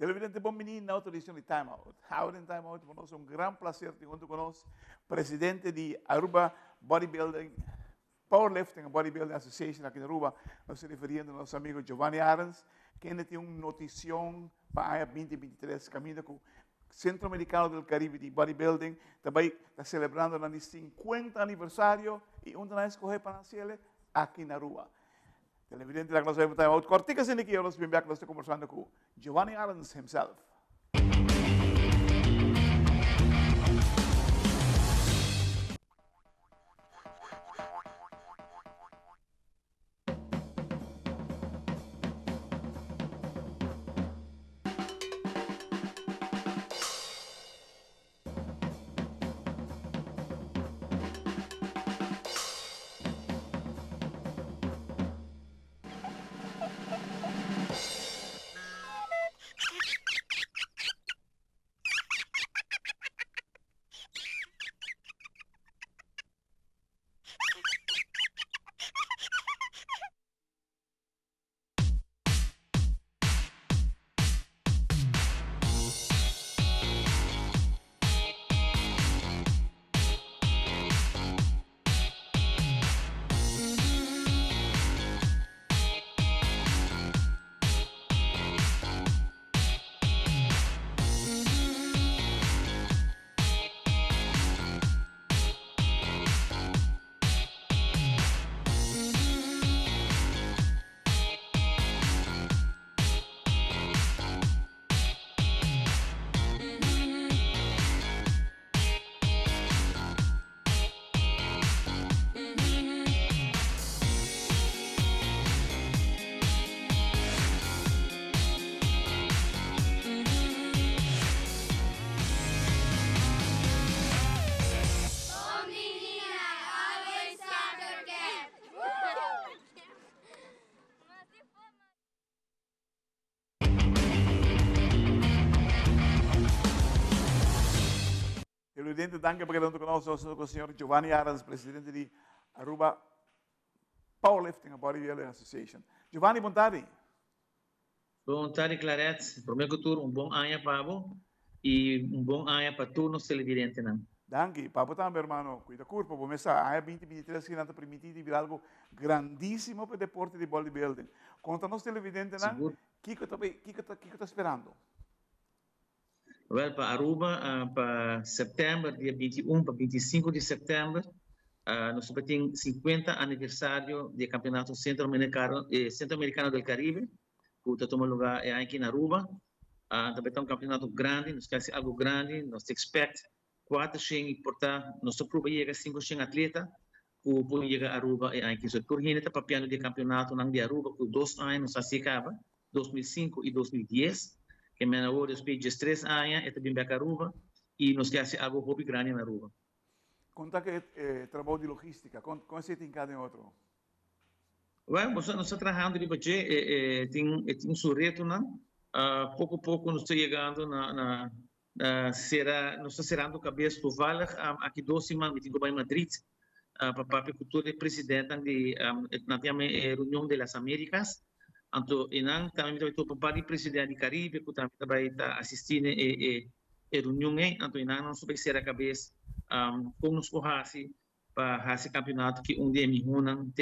Televidente, bom menino na outra edição de Time Out. Howard Time Out, para nós é um grande prazer ter junto conosco presidente de Aruba Bodybuilding, Powerlifting and Bodybuilding Association aqui na Aruba. Nós se referindo ao nosso amigo Giovanni Arens, que ainda tem uma notição para a 2023, caminho com o Centro Americano do Caribe de Bodybuilding. Também está celebrando o 50 aniversário e onde nós escolhemos para nascer aqui na Aruba. Televidente da classe Time Out, corticas aqui, nós vamos ver que nós estamos conversando com Giovanni Arens himself. Presidente, danke per essere con noi, con il signor Giovanni Arens, presidente di Aruba Powerlifting and Bodybuilding Association. Giovanni, buon tardi. Buon tardi, Claret. Prometo tur bom ano para você e bom ano para todos os televidentes. Danke, Papo também, hermano. Cuida curva, vou começar. A 2023 que não permitido vir algo grandíssimo para o deporte de bodybuilding. Conta-nos, televidentes, o que está esperando? Well, para Aruba, para setembro, dia 21 para 25 de setembro, nós temos 50 aniversário do Campeonato Centro-Americano do Caribe, que está tomando lugar aqui na Aruba. Também é um campeonato grande, nós queremos algo grande, nós expect 400 importar, nós procuramos 500 atletas, que podem chegar a Aruba aqui. So, por gente está papiando de campeonato de Aruba, por 2 anos, nós acaba, 2005 e 2010. Que me agora depois de 3 anos é também para Aruba e nós queremos algo hobby grande na Aruba. Conta que trabalho de logística, como você tem cada outro? Well, nós estamos trabalhando de budget, tem um surreto, não? Pouco a pouco nós estamos chegando nós estamos cerrando a cabeça do Vale, aqui 2 semanas, me tenho em Madrid, para a cultura presidente da reunião das Américas. Então, também estou para o presidente do Caribe, que também está assistindo a reunião. Então, nós vamos ser a cabeça como nos corrase para esse campeonato que dia me reúne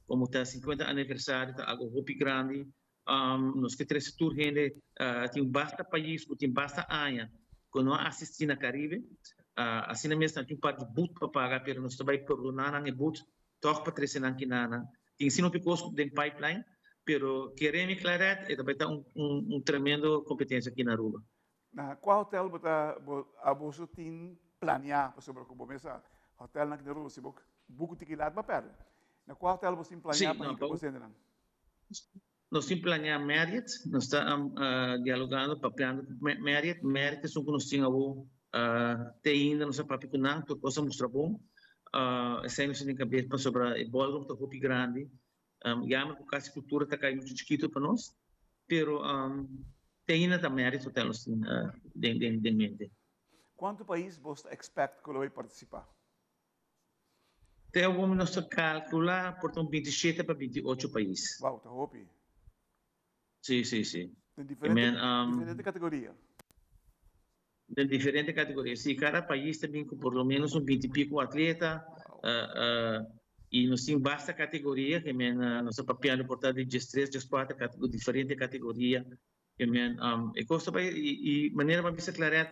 como está 50 aniversário, está algo muito grande. Nós que três tour tem basta país, tem basta área que não assistir na Caribe. Assim mesmo, tem parte de boot para pagar, mas nós também perdonar na boot, toque para três anos que nada. Tem sino picos de pipeline. Pero queremos clarar, também está tremendo competência aqui na Aruba. Qual hotel você tem planeado sobre o que você hotel na Aruba, se você buco tiquilado para perto? Qual hotel você tem planeado para que você ainda? Nós temos planeado Marriott, nós estamos dialogando, papeando Marriott é só que nós temos ainda, nós estamos papeando, toda coisa mostra bom. Essa nós temos cabeça sobre o ballroom, está muito grande. Yama com a cultura está caindo muito chiquito para nós, pero tem ainda também áreas hotéis de mente. Quanto país você expect que vai participar? Tem algum nós calcular por 27 para 28 países. Uau, tá hopi. Sim. En Men, diferente categoría. de diferentes categorias. Sí, cada país também com por lo menos 20 e pico atleta, e nós temos vasta categoria, que men, nós estamos papiando por de 3, 4, diferentes categorias, que men, e costa e maneira para bisa claret,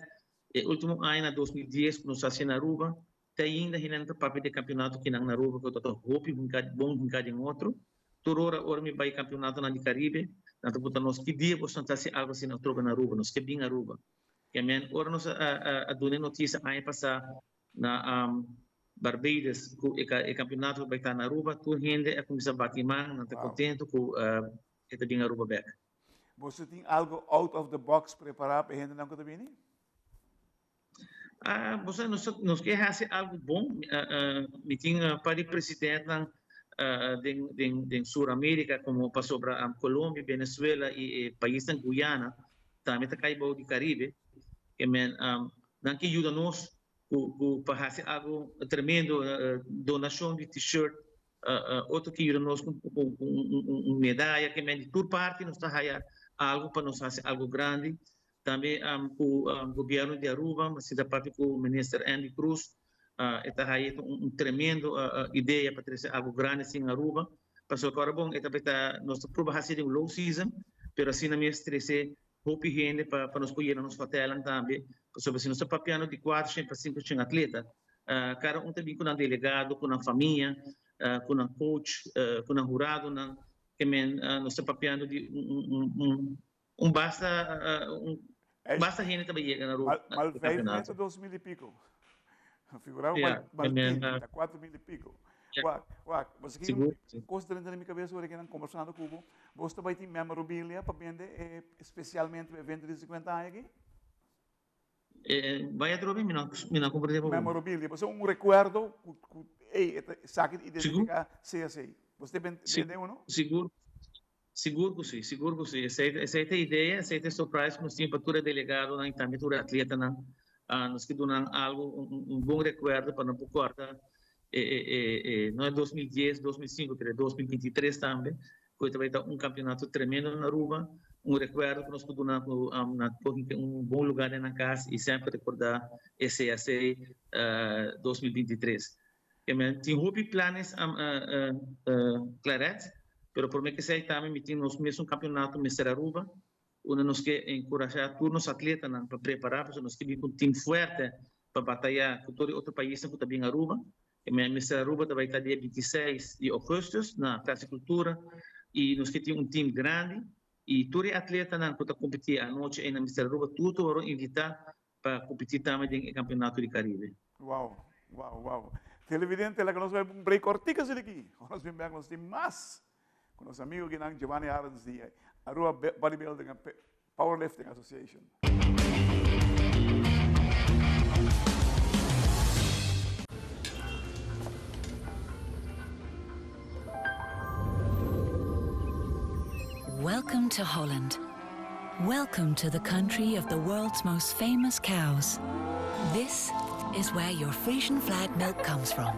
o último ano, 2010, quando nós assim na Aruba, tem ainda hinanta papel de campeonato que na Aruba, que eu estou hope bom brincar em outro, toda hora me vai campeonato na Caribe, na puta nós que dia você está se algo assim na troca na Aruba, nós que bem Aruba. Que men ora nós a dona notícia aí passar na Barbados com o campeonato vai estar na Aruba, tu rende a começar a bater não está contente com esta bem Aruba back. Você tem algo out of the box preparado para a gente não que também? Você nos quer fazer algo bom, me tinha para o presidente de Sul-América, como passou para Colômbia, Venezuela e país da Guiana, também está caindo do Caribe, que men não que ajuda nós para fazer algo tremendo, donação de t-shirt, outro que ajuda nós com medalha, que men de toda parte nos está algo para nós fazer algo grande. Também com o governo de Aruba, mas da parte com o ministro Andy Cruz, está aí tremendo ideia para trazer algo grande assim em Aruba. Mas agora bom, está nós prova fazer um low season, mas assim na minha trazer hope gente para nos colher nos hotéis também, sobre se nós estamos papiando de 4 para 5 atletas, cada também com um delegado, com uma família, com um coach, com um jurado, que nós estamos papiando de basta gente também chega na rua. Mal 5 metros, 2.000 e pico. Figurava mal 15, 4.000 e pico. Você que coisa dentro da minha cabeça, agora que não conversando com o você vai ter memorabilia para vender, especialmente para evento de 50 anos aqui? Vai a trocar, me não compreendo. Memorabilia, você recuerdo, sabe identificar CSA. Você vende ou não? Seguro que sim. Essa é a ideia, essa é a surpresa, nós temos para delegado, também para atleta, nós que dão algo, bom recuerdo para não cortar, não é 2010, 2005, 2023 também, que vai dar campeonato tremendo na Aruba, recuerdo que nós podemos dar bom lugar na casa e sempre recordar esse 2023. Tem planos claros, pero por mim que sei também temos mesmo campeonato Mister Aruba, onde nós que encorajar todos os atletas para preparar, porque nós temos um time forte para batalhar com todo outro país que também Aruba. Mister Aruba vai estar dia 26 de agosto na Praça Cultura e nós que temos time grande e todo atleta que está competir à noite na Mister Aruba, tudo foram invitados para competir também no Campeonato do Caribe. Wow. Televidente, que nós vamos um break cortico aqui. Nós vamos ter mais com os amigos que não Giovanni Arons de Aruba Bodybuilding and Powerlifting Association. Welcome to Holland. Welcome to the country of the world's most famous cows. This is where your Frisian flag milk comes from.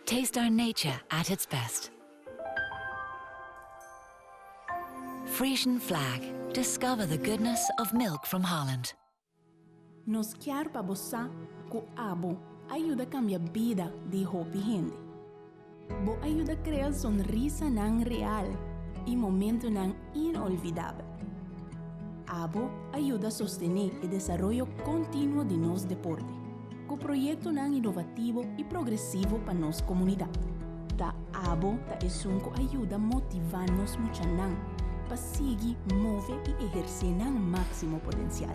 Taste our nature at its best. Frisian flag. Discover the goodness of milk from Holland. Nos quer para você que abo ajuda a cambiar a vida de hopi gente. Bo ajuda a criar sonrisa não real e momento não inolvidável. Abo ajuda a sostener o desenvolvimento contínuo de nosso deporte, com projeto não inovativo e progressivo para nossa comunidade. Da Abo da esunco ajuda a motivar nos muchanang para seguir, mover e exercer não máximo potencial.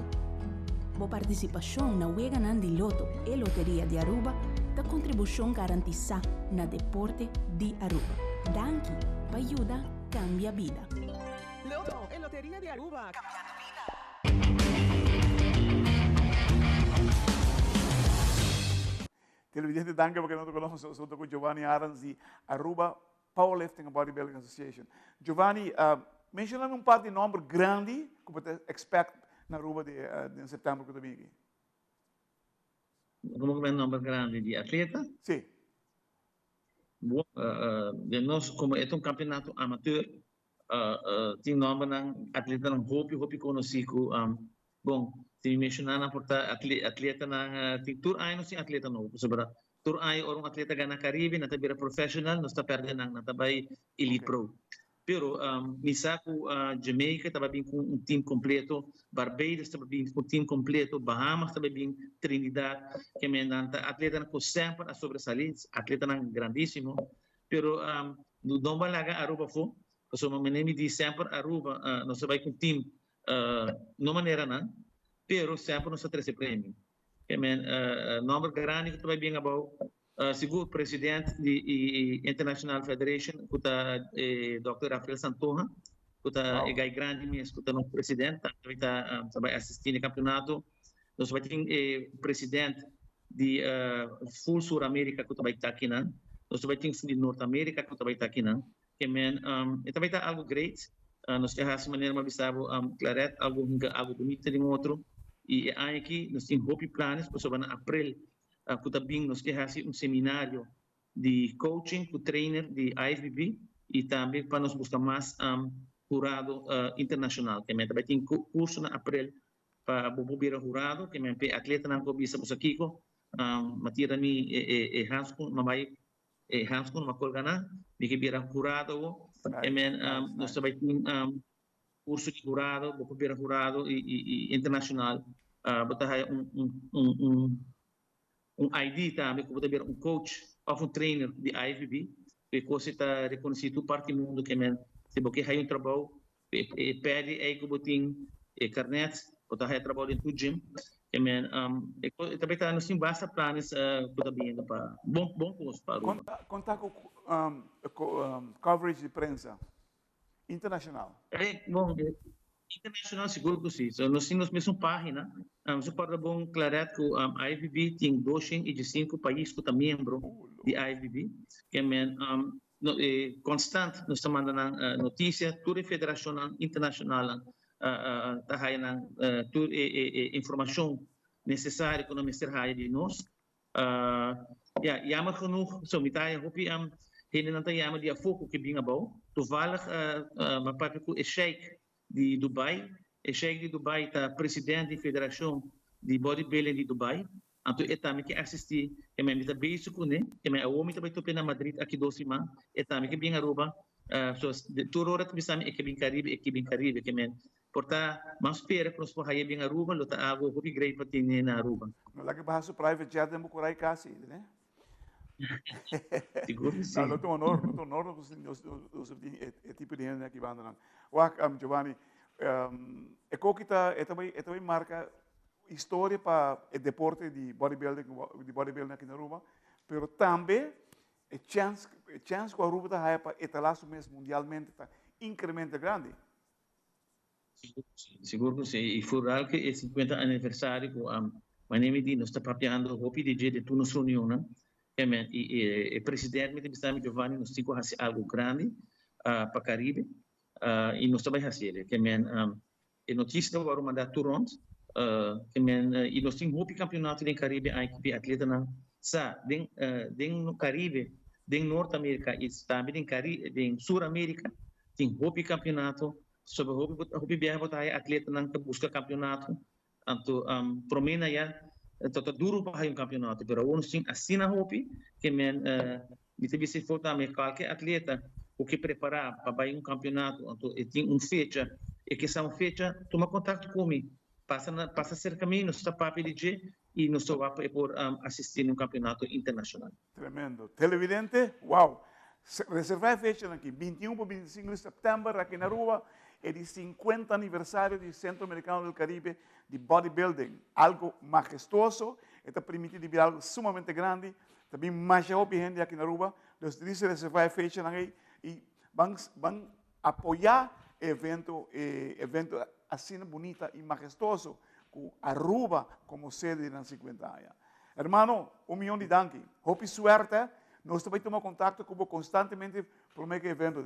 Bo participação na Wega Nan de Loto e Loteria de Aruba da contribuição garantizada na deporte de Aruba. Danke para ajudar a cambiar a vida. Loto e Loteria de Aruba. Cambiando vida. Televidente, danke porque nós conhecemos com Giovanni Arons de Aruba Powerlifting and Bodybuilding Association. Giovanni, menciona par de número grande que você expect na Aruba de setembro que vem aqui. Como é o número grande de atleta? Sim. bom, de nós, como é um campeonato amador, tem nome ng atleta ng hopi conocido, bom, tem mencionar na porta atleta ng tem tour ay no si atleta no, sobra tour ay orang atleta gana Caribe na tabira professional, no sta perde nang natabay elite pro. Pero misa ko Jamaica estava bem com um time completo, Barbados estava bem com um time completo, Bahamas estava bem, Trinidad, que me nanta atleta na sempre a sobresalir, atleta na grandíssimo, pero no domba laga Aruba fo, so menemi di sempre Aruba, não se vai com time, não maneira não, pero sempre não se trece prêmio. Que me número grande que estava bem about seguro presidente da International Federation, que Dr. Rafael Santoja, que é grande mesmo, que é nosso presidente, vai assistir no campeonato. Nós vamos ter presidente de Full Sul América, que vai estar aqui, nós vamos ter de Norte América, que vai estar aqui, que men, vai estar algo great. Nós temos maneira mais visível, claret, algo bonito de outro. E aqui nós temos hope planos, para sobre abril. Kutabing nos kehasi seminário de coaching com trainer de IFBB e também para nos buscar mais jurado internacional que me também tem curso na abril para bobira jurado que me atleta na cobisa por aqui matira mi Hanskun mamai Hanskun makolgana de que vira jurado e men nos também tem curso de jurado bobira jurado e internacional botar ID também, como também coach ou trainer de IFBB, que você está reconhecido parte do mundo que se você tem trabalho, pede aí que você tem carnet, ou está trabalho no gym, que também está nos basta planos que também para bom curso para conta com coverage de prensa internacional. Bom, internacional seguro que sim. So, nós temos mesmo página. Você pode bom clarar que a IFBB tem 205 países que estão membro de IFBB. Que constante nós estamos mandando notícia, toda a federação internacional está dando toda a informação necessária que nós temos de nós. Jammer genoeg, zo met hij hoop je heen en dan jammer die foco que bem bom. Toevallig, mijn papi is sheik de Dubai. O Sheikh de Dubai está presidente da Federação de Bodybuilding de Dubai. Então, ele também que assistir, que me está bem isso, né? Que me o homem também tope na Madrid aqui 2 semanas. Ele também que bem Aruba. Toda hora que me é que bem Caribe, que me porta, mas espera que nós possamos ir bem Aruba, luta água, o que grei para ter na Aruba. Não lagi bahas o private jet de Bucurai kasi, né? Seguro sim. Não, não tô honor, o tipo de gente que vai andando. Wak, Giovanni, é que também marca história para o deporte de bodybuilding aqui na Aruba, mas também a chance que a Aruba está para etalar mesmo mundialmente está incremento grande. Seguro que sim. E foi algo que é 50 aniversário que o nome de nós está papiando o PDG de toda nossa reunião, e o presidente me Giovanni nos tem que algo grande para Caribe. E nós também fazemos, que a notícia do Aruba da Toronto, e nós temos um campeonato no Caribe, a equipe atleta na no Caribe, no Norte América e também no Sul América, tem um campeonato sobre o viajar botar atleta na busca campeonato, então promena já todo duro para um campeonato, pero nós temos assim na hopi que me teve se for também qualquer atleta o que preparar para ir campeonato, então tem fecha, e que essa fecha toma contato comigo, passa cerca de mim, nós está para pedir e nós só vai por assistir um campeonato internacional. Tremendo. Televidente, uau! Reservar a fecha aqui, 21 para 25 de setembro, aqui na Aruba, é de 50 aniversário do Centro Americano do Caribe de Bodybuilding. Algo majestoso, está permitido de ver algo sumamente grande, também mais gente aqui na Aruba, então dice reservar a fecha aqui, e vão apoiar o evento assim bonito e majestoso, com Aruba como sede na 50 anos. Hermano, 1 milhão de danke. Hope suerte. Nós também tomamos contato com você constantemente para o meu evento,